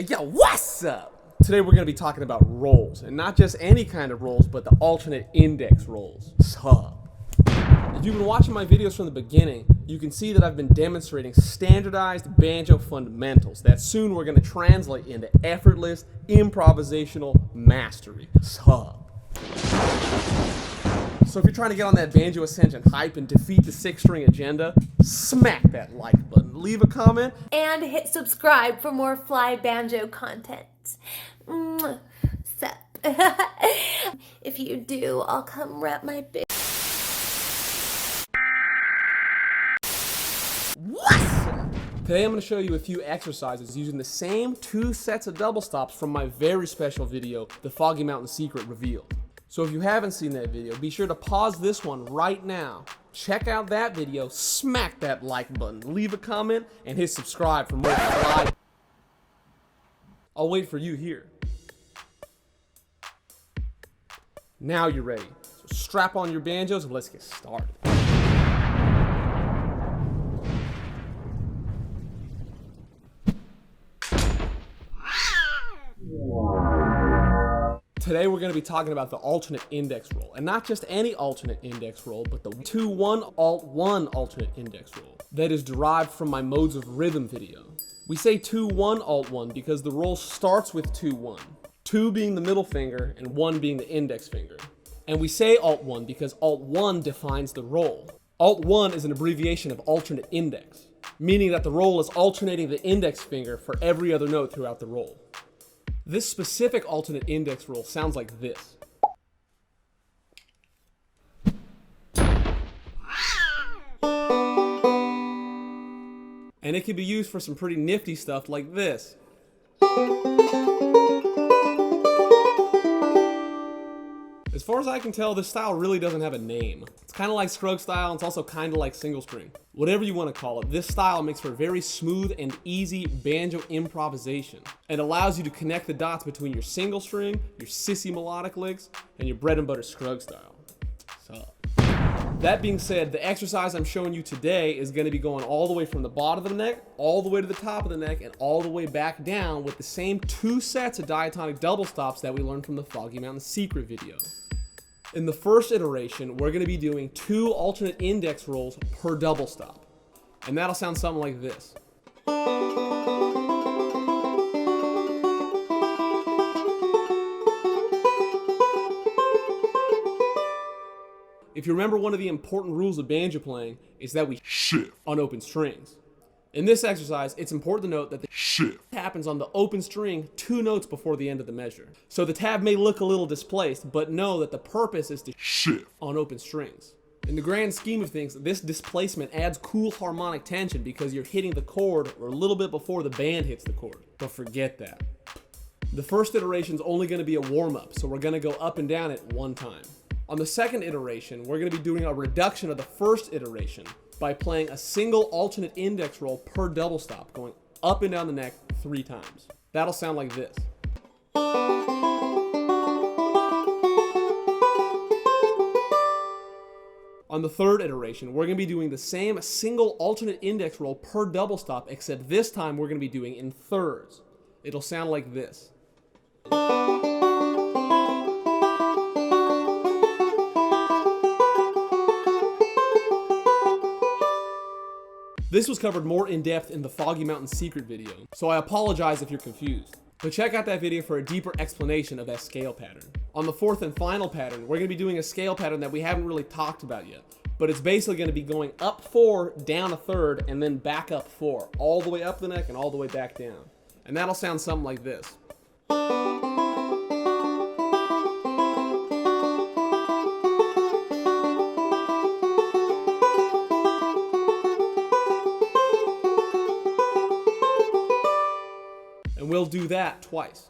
Yo, what's up? Today we're going to be talking about rolls, and not just any kind of rolls, but the alternate index rolls. Sup? If you've been watching my videos from the beginning, you can see that I've been demonstrating standardized banjo fundamentals that soon we're going to translate into effortless improvisational mastery. Sup? So if you're trying to get on that Banjo Ascension hype and defeat the 6-string agenda, smack that like button, leave a comment, and hit subscribe for more fly banjo content. Sup. If you do, I'll come wrap my big... What's up? Today I'm going to show you a few exercises using the same 2 sets of double stops from my very special video, The Foggy Mountain Secret Revealed. So if you haven't seen that video, be sure to pause this one right now, check out that video, smack that like button, leave a comment, and hit subscribe for more fly. I'll wait for you here. Now you're ready. So strap on your banjos and let's get started. Today we're going to be talking about the alternate index roll, and not just any alternate index roll, but the 2-1 alt-1 alternate index roll that is derived from my modes of rhythm video. We say 2-1 alt-1 because the roll starts with 2-1, 2 being the middle finger and 1 being the index finger. And we say alt-1 because alt-1 defines the roll. Alt-1 is an abbreviation of alternate index, meaning that the roll is alternating the index finger for every other note throughout the roll. This specific alternate index roll sounds like this. And it can be used for some pretty nifty stuff like this. As far as I can tell, this style really doesn't have a name. It's kind of like Scruggs style, and it's also kind of like single string. Whatever you want to call it, this style makes for very smooth and easy banjo improvisation and allows you to connect the dots between your single string, your sissy melodic licks, and your bread and butter Scruggs style. So, that being said, the exercise I'm showing you today is going to be going all the way from the bottom of the neck, all the way to the top of the neck, and all the way back down with the same 2 sets of diatonic double stops that we learned from the Foggy Mountain Secret video. In the first iteration, we're going to be doing 2 alternate index rolls per double stop. And that'll sound something like this. If you remember, one of the important rules of banjo playing is that we shift on open strings. In this exercise, it's important to note that the shift happens on the open string 2 notes before the end of the measure. So the tab may look a little displaced, but know that the purpose is to shift on open strings. In the grand scheme of things, this displacement adds cool harmonic tension because you're hitting the chord or a little bit before the band hits the chord. But forget that. The first iteration is only going to be a warm-up, so we're going to go up and down at one time. On the second iteration, we're going to be doing a reduction of the first iteration by playing a single alternate index roll per double stop, going up and down the neck 3 times. That'll sound like this. On the third iteration, we're going to be doing the same single alternate index roll per double stop, except this time we're going to be doing in thirds. It'll sound like this. This was covered more in depth in the Foggy Mountain Secret video, so I apologize if you're confused. But check out that video for a deeper explanation of that scale pattern. On the 4th and final pattern, we're going to be doing a scale pattern that we haven't really talked about yet. But it's basically going to be going up 4, down a third, and then back up 4, all the way up the neck and all the way back down. And that'll sound something like this. We'll do that twice.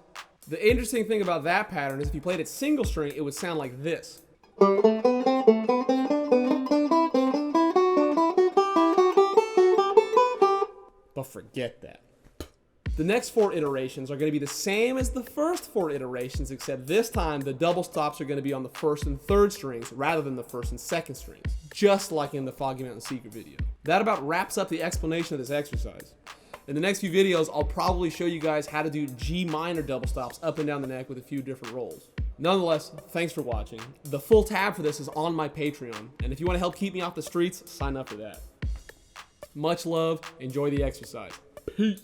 The interesting thing about that pattern is if you played it single string, it would sound like this. But forget that. The next 4 iterations are going to be the same as the first 4 iterations, except this time the double stops are going to be on the 1st and 3rd strings rather than the 1st and 2nd strings, just like in the Foggy Mountain Secret video. That about wraps up the explanation of this exercise. In the next few videos, I'll probably show you guys how to do G minor double stops up and down the neck with a few different rolls. Nonetheless, thanks for watching. The full tab for this is on my Patreon, and if you want to help keep me off the streets, sign up for that. Much love, enjoy the exercise. Peace.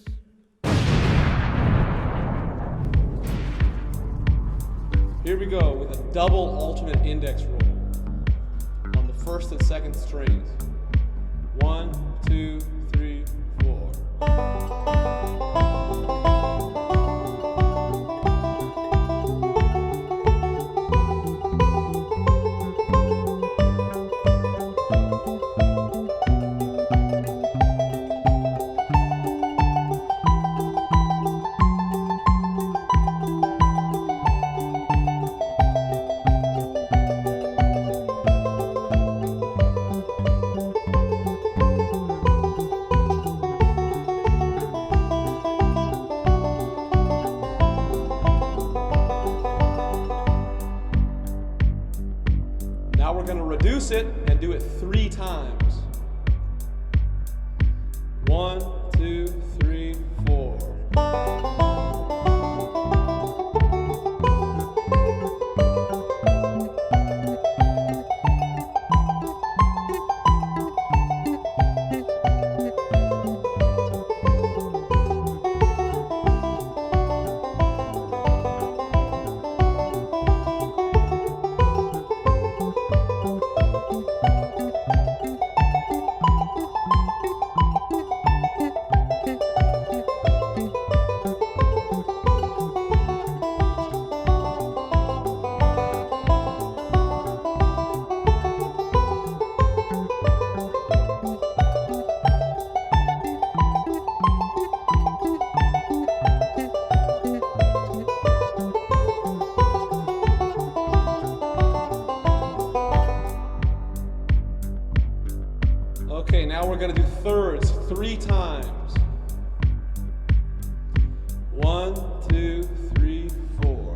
Here we go with a double alternate index roll on the first and second strings. 1, 2, 3, 4. Now we're going to reduce it and do it 3 times. 1, 2, 3, 4. Okay, now we're going to do thirds 3 times. 1, 2, 3, 4.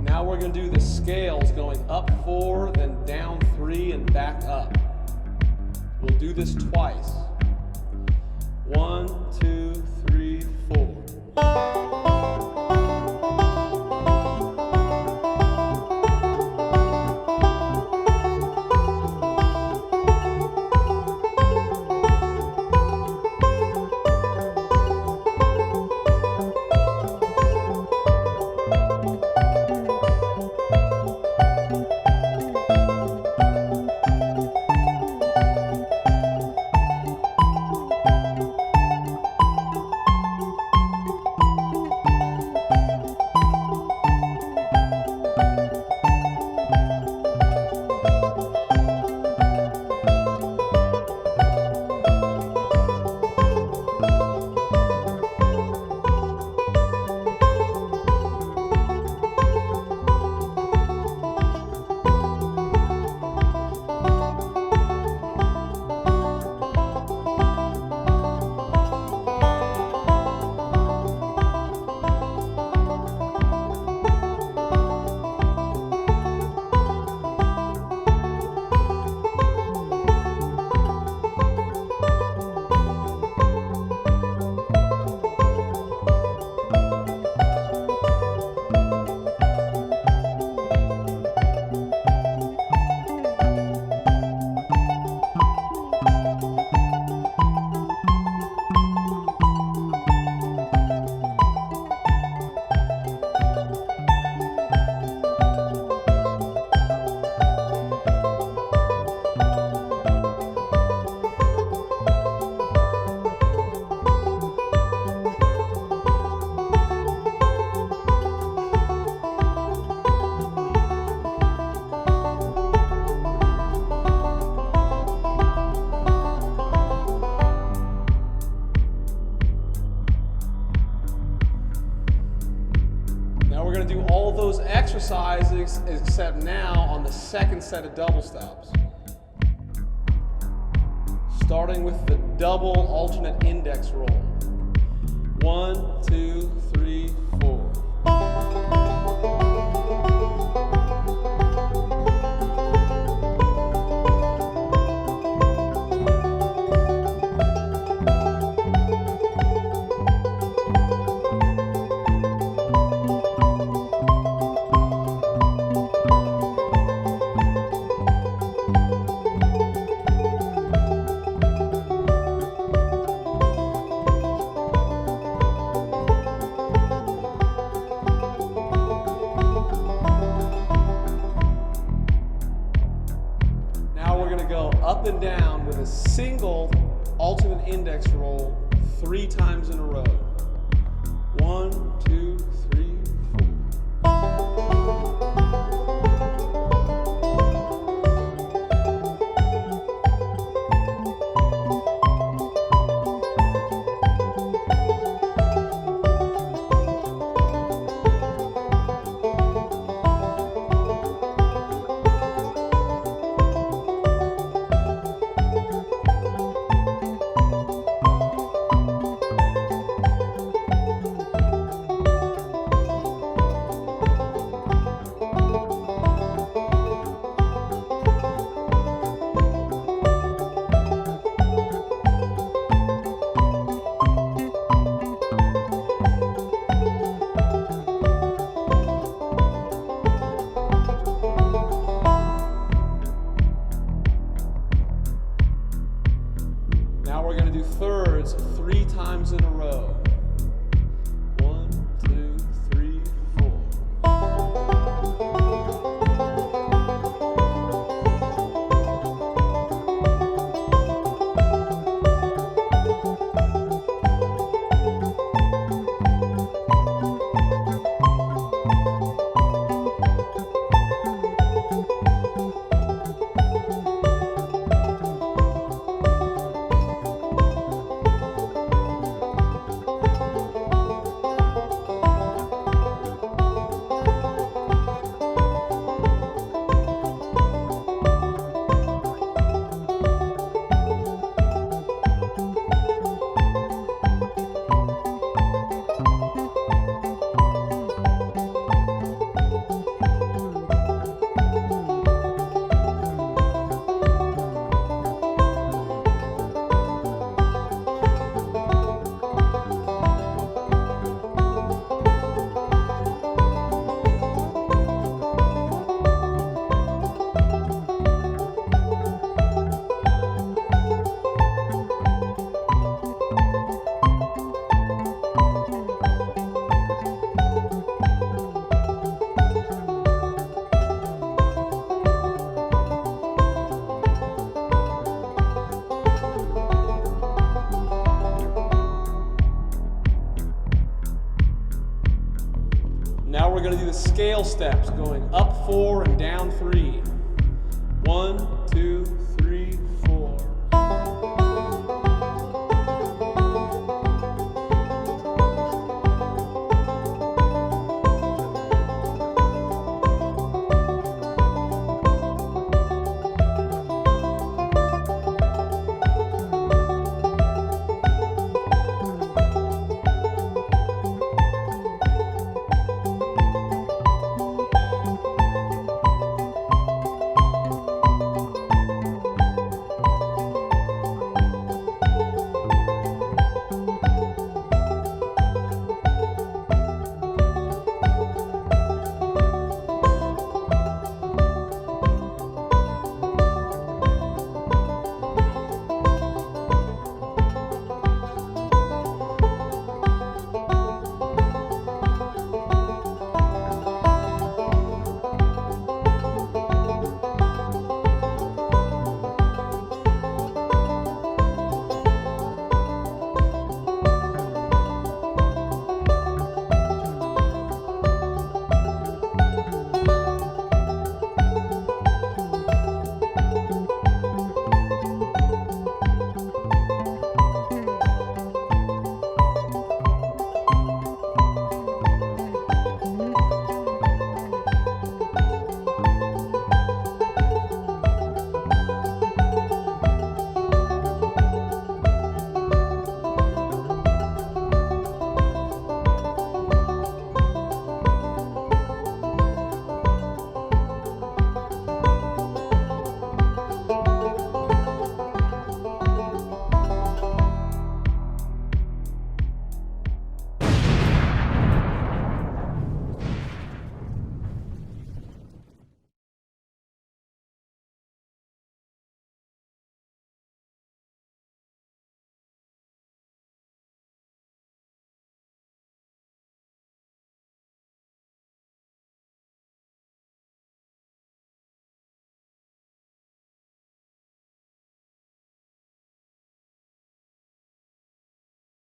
Now we're going to do the scales going up 4, then down 3, and back up. We'll do this twice. 1, 2, 3, 4. except now on the second set of double stops. Starting with the double alternate index roll. 1, 2, 3, 4. Up and down with a single alternate index roll 3 times in a row. 1, 2, 3, 4. Now we're going to do thirds 3 times in a row. 1, 2, 3, 4. Now we're going to do the scale steps, going up 4 and down 3. 1, 2,